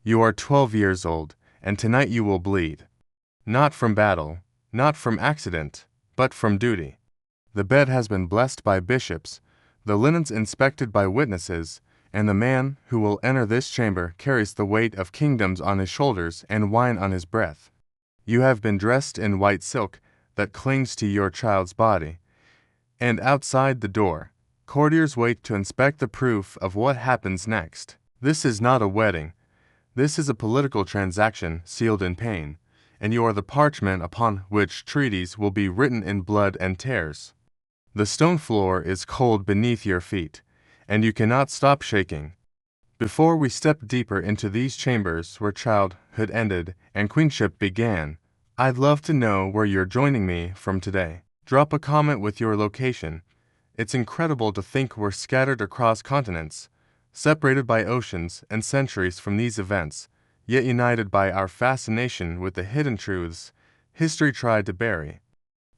You are 12 years old, and tonight you will bleed. Not from battle, not from accident, but from duty. The bed has been blessed by bishops, the linens inspected by witnesses, and the man who will enter this chamber carries the weight of kingdoms on his shoulders and wine on his breath. You have been dressed in white silk that clings to your child's body, and outside the door, courtiers wait to inspect the proof of what happens next. This is not a wedding. This is a political transaction sealed in pain, and you are the parchment upon which treaties will be written in blood and tears. The stone floor is cold beneath your feet, and you cannot stop shaking. Before we step deeper into these chambers where childhood ended and queenship began, I'd love to know where you're joining me from today. Drop a comment with your location. It's incredible to think we're scattered across continents, separated by oceans and centuries from these events, yet united by our fascination with the hidden truths history tried to bury.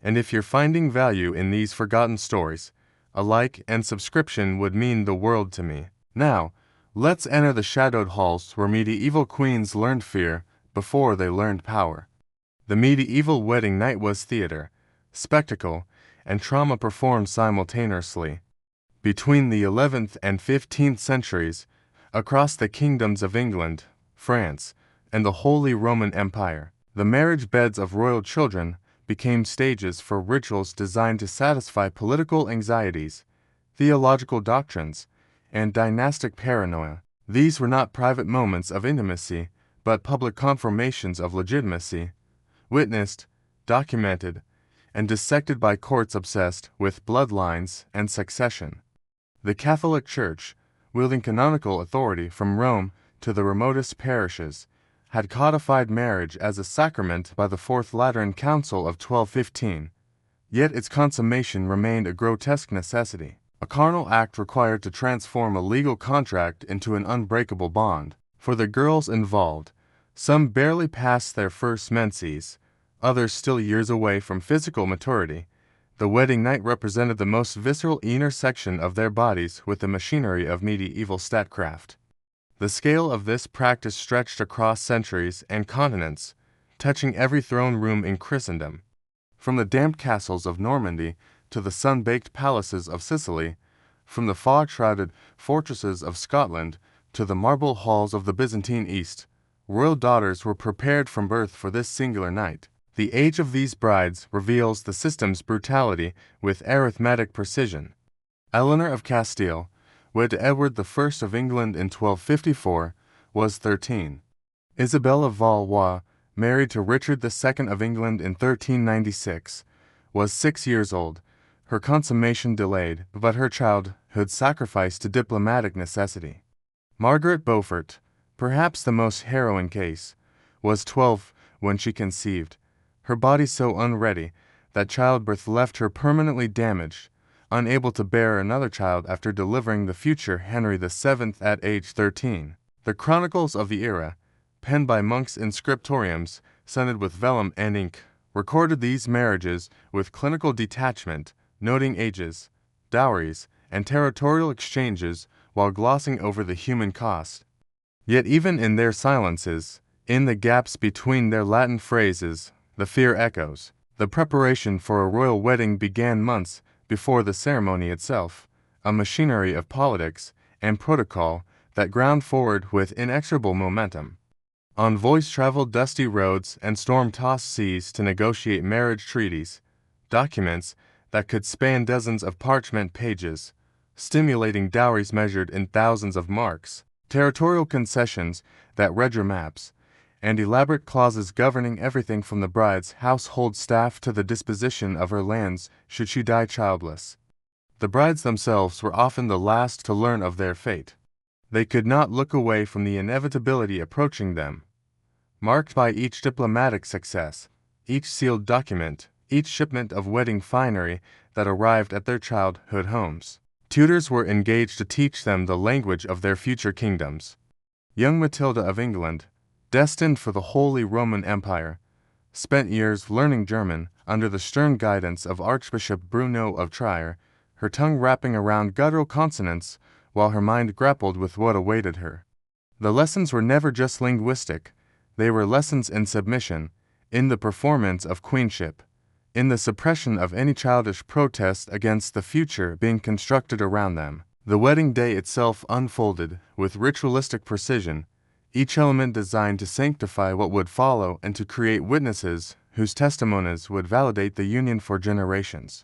And if you're finding value in these forgotten stories, a like and subscription would mean the world to me. Now, let's enter the shadowed halls where medieval queens learned fear before they learned power. The medieval wedding night was theater, spectacle, and trauma performed simultaneously. Between the 11th and 15th centuries, across the kingdoms of England, France, and the Holy Roman Empire, the marriage beds of royal children became stages for rituals designed to satisfy political anxieties, theological doctrines, and dynastic paranoia. These were not private moments of intimacy, but public confirmations of legitimacy, witnessed, documented, and dissected by courts obsessed with bloodlines and succession. The Catholic Church, wielding canonical authority from Rome to the remotest parishes, had codified marriage as a sacrament by the Fourth Lateran Council of 1215, yet its consummation remained a grotesque necessity, a carnal act required to transform a legal contract into an unbreakable bond. For the girls involved, some barely past their first menses, others still years away from physical maturity, the wedding night represented the most visceral intersection of their bodies with the machinery of medieval statecraft. The scale of this practice stretched across centuries and continents, touching every throne room in Christendom. From the damp castles of Normandy to the sun-baked palaces of Sicily, from the fog-shrouded fortresses of Scotland to the marble halls of the Byzantine East, royal daughters were prepared from birth for this singular night. The age of these brides reveals the system's brutality with arithmetic precision. Eleanor of Castile, wed to Edward I of England in 1254, was 13. Isabel of Valois, married to Richard II of England in 1396, was 6 years old, her consummation delayed, but her childhood sacrificed to diplomatic necessity. Margaret Beaufort, perhaps the most harrowing case, was 12 when she conceived, her body so unready that childbirth left her permanently damaged, unable to bear another child after delivering the future Henry VII at age 13. The chronicles of the era, penned by monks in scriptoriums, scented with vellum and ink, recorded these marriages with clinical detachment, noting ages, dowries, and territorial exchanges while glossing over the human cost. Yet even in their silences, in the gaps between their Latin phrases, the fear echoes. The preparation for a royal wedding began months before the ceremony itself, a machinery of politics and protocol that ground forward with inexorable momentum. Envoys traveled dusty roads and storm-tossed seas to negotiate marriage treaties, documents that could span dozens of parchment pages, stimulating dowries measured in thousands of marks, territorial concessions that read your maps, and elaborate clauses governing everything from the bride's household staff to the disposition of her lands should she die childless. The brides themselves were often the last to learn of their fate. They could not look away from the inevitability approaching them. Marked by each diplomatic success, each sealed document, each shipment of wedding finery that arrived at their childhood homes, tutors were engaged to teach them the language of their future kingdoms. Young Matilda of England, destined for the Holy Roman Empire, spent years learning German under the stern guidance of Archbishop Bruno of Trier, her tongue wrapping around guttural consonants while her mind grappled with what awaited her. The lessons were never just linguistic, they were lessons in submission, in the performance of queenship, in the suppression of any childish protest against the future being constructed around them. The wedding day itself unfolded with ritualistic precision, each element designed to sanctify what would follow and to create witnesses whose testimonies would validate the union for generations.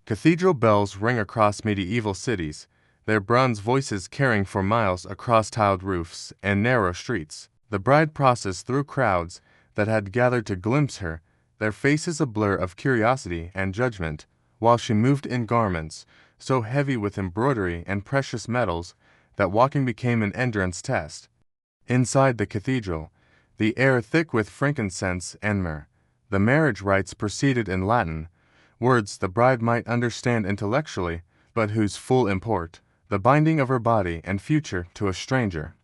Cathedral bells rang across medieval cities, their bronze voices carrying for miles across tiled roofs and narrow streets. The bride processed through crowds that had gathered to glimpse her, their faces a blur of curiosity and judgment, while she moved in garments so heavy with embroidery and precious metals that walking became an endurance test. Inside the cathedral, the air thick with frankincense and myrrh, the marriage rites proceeded in Latin, words the bride might understand intellectually, but whose full import, the binding of her body and future to a stranger,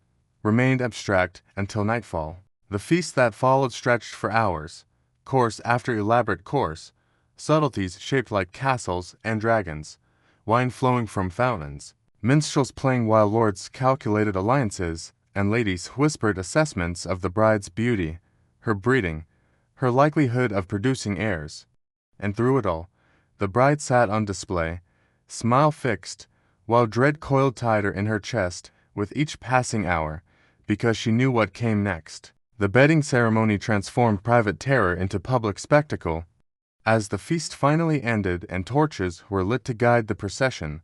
remained abstract until nightfall. The feast that followed stretched for hours, course after elaborate course, subtleties shaped like castles and dragons, wine flowing from fountains, minstrels playing while lords calculated alliances, and ladies whispered assessments of the bride's beauty, her breeding, her likelihood of producing heirs. And through it all, the bride sat on display, smile fixed, while dread coiled tighter in her chest with each passing hour, because she knew what came next. The bedding ceremony transformed private terror into public spectacle. As the feast finally ended and torches were lit to guide the procession,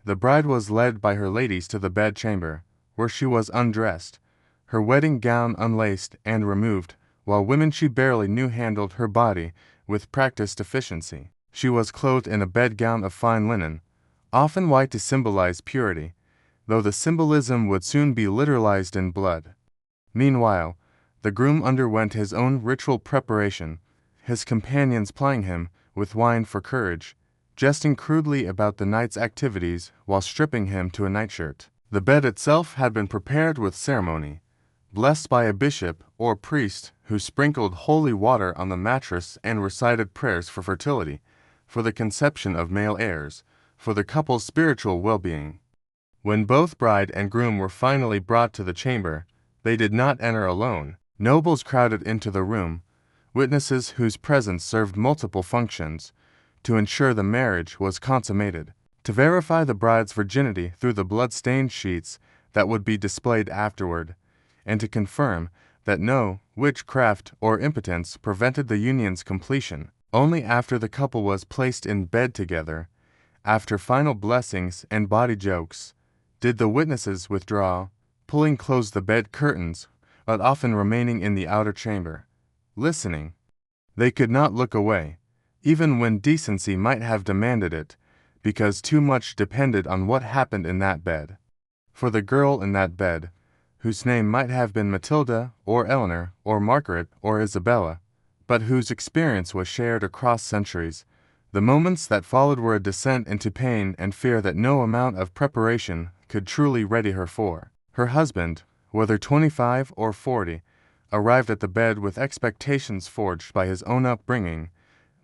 the bride was led by her ladies to the bedchamber, where she was undressed, her wedding gown unlaced and removed, while women she barely knew handled her body with practiced efficiency. She was clothed in a bedgown of fine linen, often white to symbolize purity, though the symbolism would soon be literalized in blood. Meanwhile, the groom underwent his own ritual preparation, his companions plying him with wine for courage, jesting crudely about the night's activities while stripping him to a nightshirt. The bed itself had been prepared with ceremony, blessed by a bishop or priest who sprinkled holy water on the mattress and recited prayers for fertility, for the conception of male heirs, for the couple's spiritual well-being. When both bride and groom were finally brought to the chamber, they did not enter alone. Nobles crowded into the room, witnesses whose presence served multiple functions, to ensure the marriage was consummated, to verify the bride's virginity through the blood-stained sheets that would be displayed afterward, and to confirm that no witchcraft or impotence prevented the union's completion. Only after the couple was placed in bed together, after final blessings and body jokes, did the witnesses withdraw, pulling close the bed curtains, but often remaining in the outer chamber, listening. They could not look away, even when decency might have demanded it, because too much depended on what happened in that bed. For the girl in that bed, whose name might have been Matilda or Eleanor or Margaret or Isabella, but whose experience was shared across centuries, the moments that followed were a descent into pain and fear that no amount of preparation could truly ready her for. Her husband, whether 25 or 40, arrived at the bed with expectations forged by his own upbringing,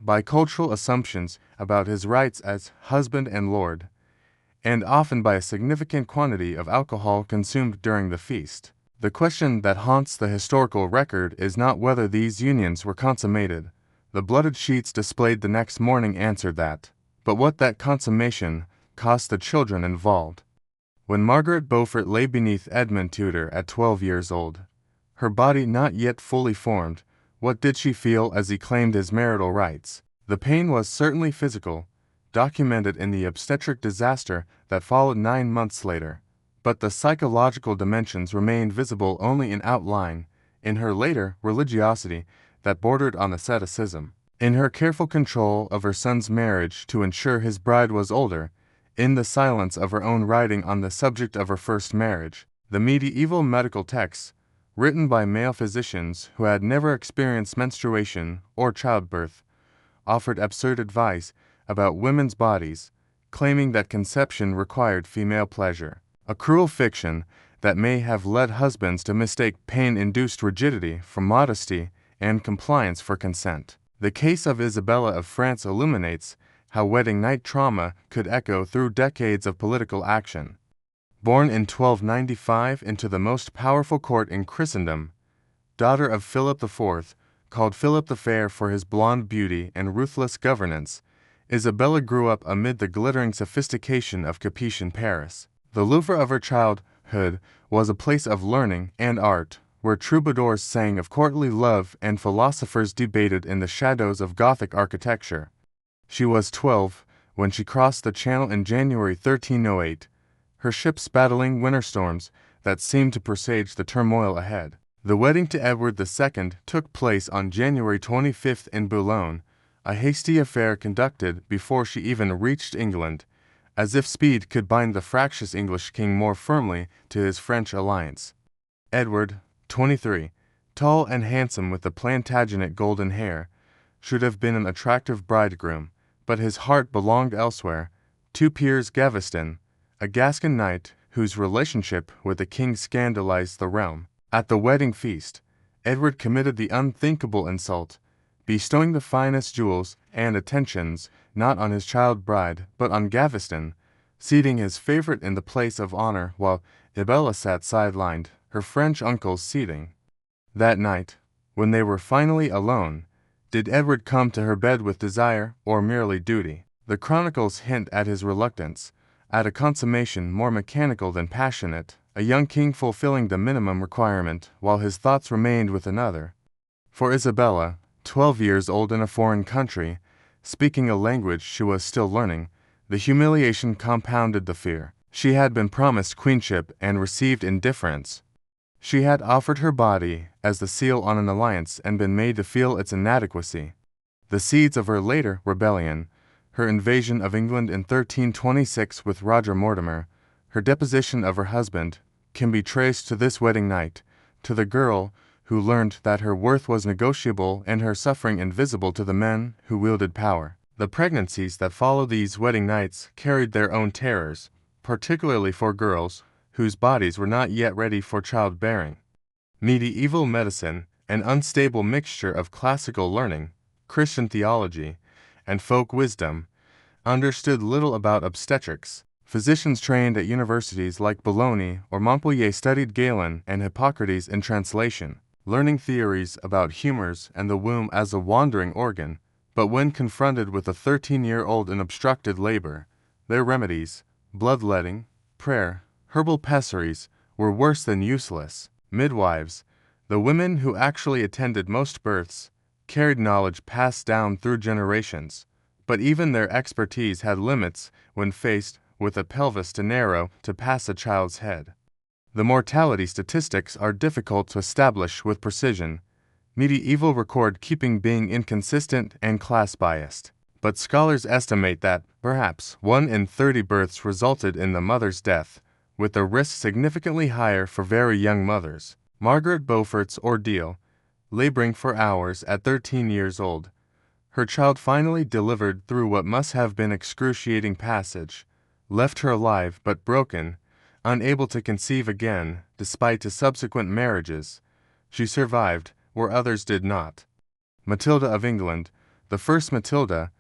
by cultural assumptions about his rights as husband and lord, and often by a significant quantity of alcohol consumed during the feast. The question that haunts the historical record is not whether these unions were consummated. The blooded sheets displayed the next morning answered that, but what that consummation cost the children involved. When Margaret Beaufort lay beneath Edmund Tudor at 12 years old, her body not yet fully formed, what did she feel as he claimed his marital rights? The pain was certainly physical, documented in the obstetric disaster that followed 9 months later, but the psychological dimensions remained visible only in outline, in her later religiosity that bordered on asceticism, in her careful control of her son's marriage to ensure his bride was older, in the silence of her own writing on the subject of her first marriage. The medieval medical texts, written by male physicians who had never experienced menstruation or childbirth, offered absurd advice about women's bodies, claiming that conception required female pleasure, a cruel fiction that may have led husbands to mistake pain-induced rigidity for modesty and compliance for consent. The case of Isabella of France illuminates how wedding night trauma could echo through decades of political action. born in 1295 into the most powerful court in Christendom, daughter of Philip IV, called Philip the Fair for his blonde beauty and ruthless governance, Isabella grew up amid the glittering sophistication of Capetian Paris. The Louvre of her childhood was a place of learning and art, where troubadours sang of courtly love and philosophers debated in the shadows of Gothic architecture. She was 12 when she crossed the Channel in January 1308, her ships battling winter storms that seemed to presage the turmoil ahead. The wedding to Edward II took place on January 25 in Boulogne, a hasty affair conducted before she even reached England, as if speed could bind the fractious English king more firmly to his French alliance. Edward, 23, tall and handsome with the Plantagenet golden hair, should have been an attractive bridegroom, but his heart belonged elsewhere, to Piers Gaveston, a Gascon knight whose relationship with the king scandalized the realm. At the wedding feast, Edward committed the unthinkable insult, bestowing the finest jewels and attentions not on his child bride but on Gaveston, seating his favorite in the place of honor while Isabella sat sidelined, her French uncle's seating. That night, when they were finally alone, did Edward come to her bed with desire or merely duty? The chronicles hint at his reluctance, at a consummation more mechanical than passionate, a young king fulfilling the minimum requirement while his thoughts remained with another. For Isabella, 12 years old in a foreign country, speaking a language she was still learning, the humiliation compounded the fear. She had been promised queenship and received indifference. She had offered her body as the seal on an alliance and been made to feel its inadequacy. The seeds of her later rebellion, her invasion of England in 1326 with Roger Mortimer, her deposition of her husband, can be traced to this wedding night, to the girl who learned that her worth was negotiable and her suffering invisible to the men who wielded power. The pregnancies that followed these wedding nights carried their own terrors, particularly for girls whose bodies were not yet ready for childbearing. Medieval medicine, an unstable mixture of classical learning, Christian theology, and folk wisdom, understood little about obstetrics. Physicians trained at universities like Bologna or Montpellier studied Galen and Hippocrates in translation, learning theories about humors and the womb as a wandering organ, but when confronted with a 13-year-old in obstructed labor, their remedies, bloodletting, prayer, herbal pessaries, were worse than useless. Midwives, the women who actually attended most births, carried knowledge passed down through generations, but even their expertise had limits when faced with a pelvis too narrow to pass a child's head. The mortality statistics are difficult to establish with precision, medieval record keeping being inconsistent and class-biased, but scholars estimate that, perhaps, 1 in 30 births resulted in the mother's death, with the risk significantly higher for very young mothers. Margaret Beaufort's ordeal, laboring for hours at 13 years old, her child finally delivered through what must have been excruciating passage, left her alive but broken, unable to conceive again, despite the subsequent marriages. She survived, where others did not. Matilda of England, the first Matilda,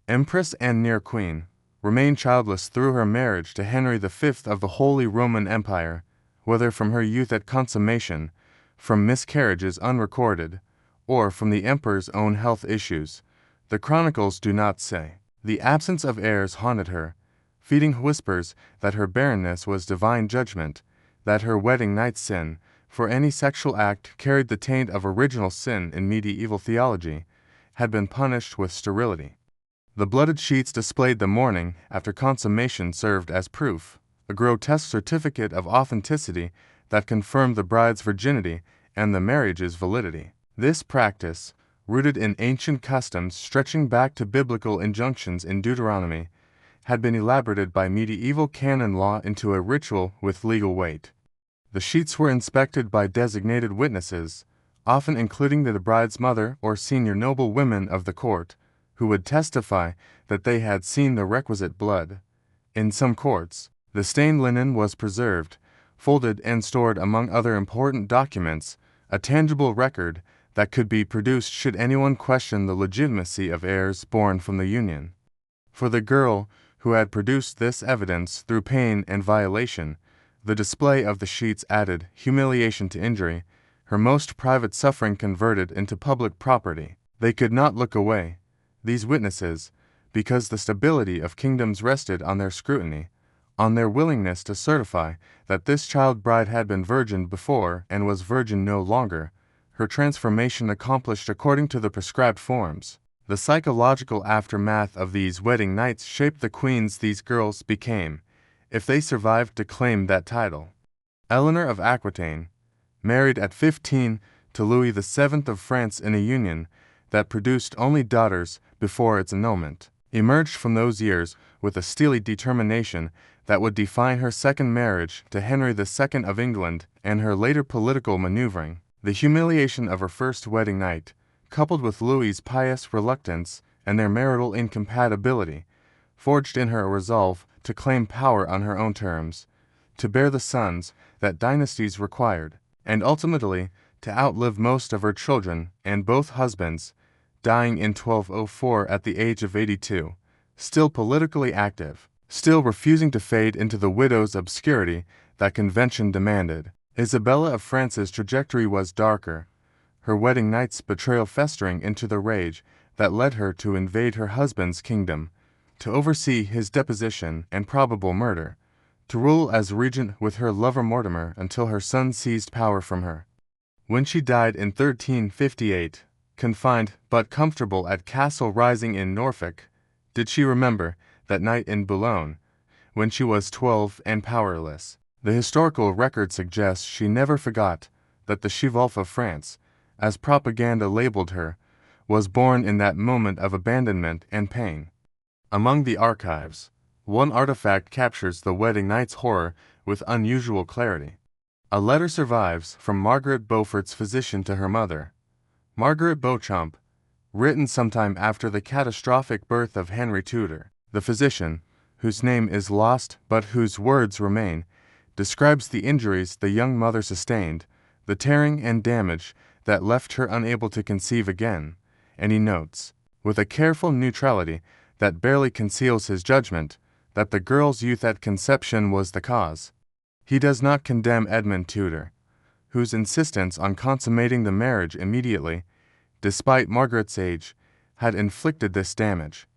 Empress and near Queen, remained childless through her marriage to Henry V of the Holy Roman Empire, whether from her youth at consummation, from miscarriages unrecorded, or from the emperor's own health issues. The chronicles do not say. The absence of heirs haunted her, feeding whispers that her barrenness was divine judgment, that her wedding night sin, for any sexual act carried the taint of original sin in medieval theology, had been punished with sterility. The blooded sheets displayed the morning after consummation served as proof, a grotesque certificate of authenticity that confirmed the bride's virginity and the marriage's validity. This practice, rooted in ancient customs stretching back to biblical injunctions in Deuteronomy, had been elaborated by medieval canon law into a ritual with legal weight. The sheets were inspected by designated witnesses, often including the bride's mother or senior noble women of the court, who would testify that they had seen the requisite blood. In some courts, the stained linen was preserved, folded and stored among other important documents, a tangible record that could be produced should anyone question the legitimacy of heirs born from the union. For the girl who had produced this evidence through pain and violation, The display of the sheets added humiliation to injury, her most private suffering converted into public property. They could not look away, these witnesses, because the stability of kingdoms rested on their scrutiny, on their willingness to certify that this child bride had been virgin before and was virgin no longer, her transformation accomplished according to the prescribed forms. The psychological aftermath of these wedding nights shaped the queens these girls became, if they survived to claim that title. Eleanor of Aquitaine, married at 15 to Louis VII of France in a union that produced only daughters before its annulment, emerged from those years with a steely determination that would define her second marriage to Henry II of England and her later political maneuvering. The humiliation of her first wedding night, coupled with Louis's pious reluctance and their marital incompatibility, forged in her a resolve to claim power on her own terms, to bear the sons that dynasties required, and ultimately to outlive most of her children and both husbands, dying in 1204 at the age of 82, still politically active, still refusing to fade into the widow's obscurity that convention demanded. Isabella of France's trajectory was darker, her wedding night's betrayal festering into the rage that led her to invade her husband's kingdom, to oversee his deposition and probable murder, to rule as regent with her lover Mortimer until her son seized power from her. When she died in 1358, confined but comfortable at Castle Rising in Norfolk, did she remember that night in Boulogne, when she was 12 and powerless. The historical record suggests she never forgot that the She-Wolf of France, as propaganda labeled her, was born in that moment of abandonment and pain. Among the archives, one artifact captures the wedding night's horror with unusual clarity. A letter survives from Margaret Beaufort's physician to her mother, Margaret Beauchamp, written sometime after the catastrophic birth of Henry Tudor. The physician, whose name is lost but whose words remain, describes the injuries the young mother sustained, the tearing and damage that left her unable to conceive again, and he notes, with a careful neutrality that barely conceals his judgment, that the girl's youth at conception was the cause. He does not condemn Edmund Tudor, whose insistence on consummating the marriage immediately, despite Margaret's age, had inflicted this damage.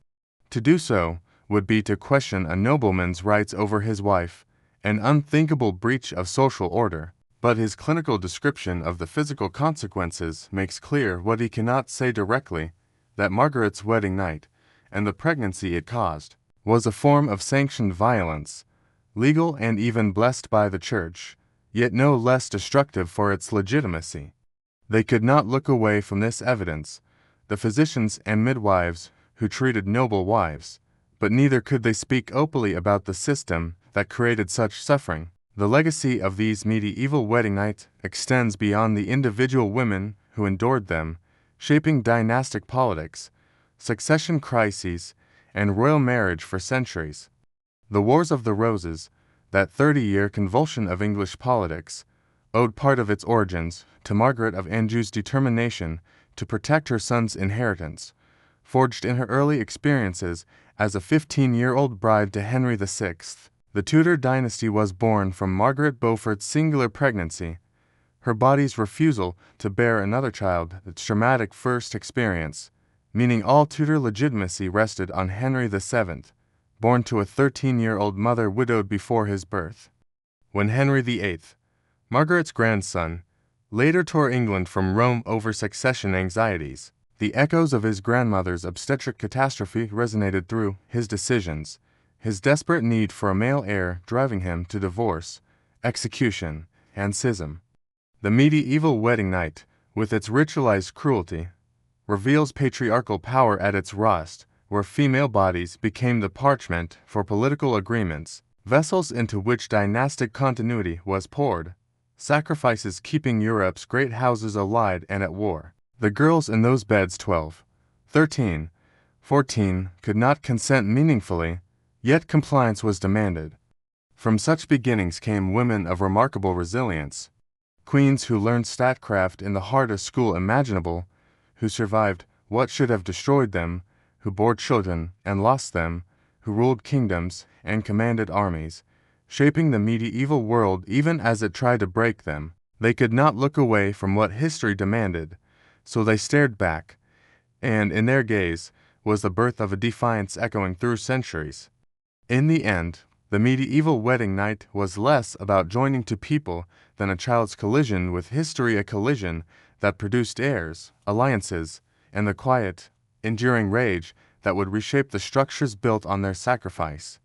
To do so would be to question a nobleman's rights over his wife, an unthinkable breach of social order, but his clinical description of the physical consequences makes clear what he cannot say directly, that Margaret's wedding night, and the pregnancy it caused, was a form of sanctioned violence, legal and even blessed by the Church, yet no less destructive for its legitimacy. They could not look away from this evidence, the physicians and midwives who treated noble wives, but neither could they speak openly about the system that created such suffering. The legacy of these medieval wedding nights extends beyond the individual women who endured them, shaping dynastic politics, succession crises, and royal marriage for centuries. The Wars of the Roses, that 30-year convulsion of English politics, owed part of its origins to Margaret of Anjou's determination to protect her son's inheritance, forged in her early experiences as a 15-year-old bride to Henry VI. The Tudor dynasty was born from Margaret Beaufort's singular pregnancy, her body's refusal to bear another child, its traumatic first experience, meaning all Tudor legitimacy rested on Henry VII, born to a 13-year-old mother widowed before his birth. When Henry VIII, Margaret's grandson, later tore England from Rome over succession anxieties, the echoes of his grandmother's obstetric catastrophe resonated through his decisions, his desperate need for a male heir driving him to divorce, execution, and schism. The medieval wedding night, with its ritualized cruelty, reveals patriarchal power at its rawest, where female bodies became the parchment for political agreements, vessels into which dynastic continuity was poured, sacrifices keeping Europe's great houses allied and at war. The girls in those beds 12, 13, 14 could not consent meaningfully, yet compliance was demanded. From such beginnings came women of remarkable resilience, queens who learned statecraft in the hardest school imaginable, who survived what should have destroyed them, who bore children and lost them, who ruled kingdoms and commanded armies, shaping the medieval world even as it tried to break them. They could not look away from what history demanded, so they stared back, and in their gaze was the birth of a defiance echoing through centuries. In the end, the medieval wedding night was less about joining two people than a child's collision with history, a collision that produced heirs, alliances, and the quiet, enduring rage that would reshape the structures built on their sacrifice.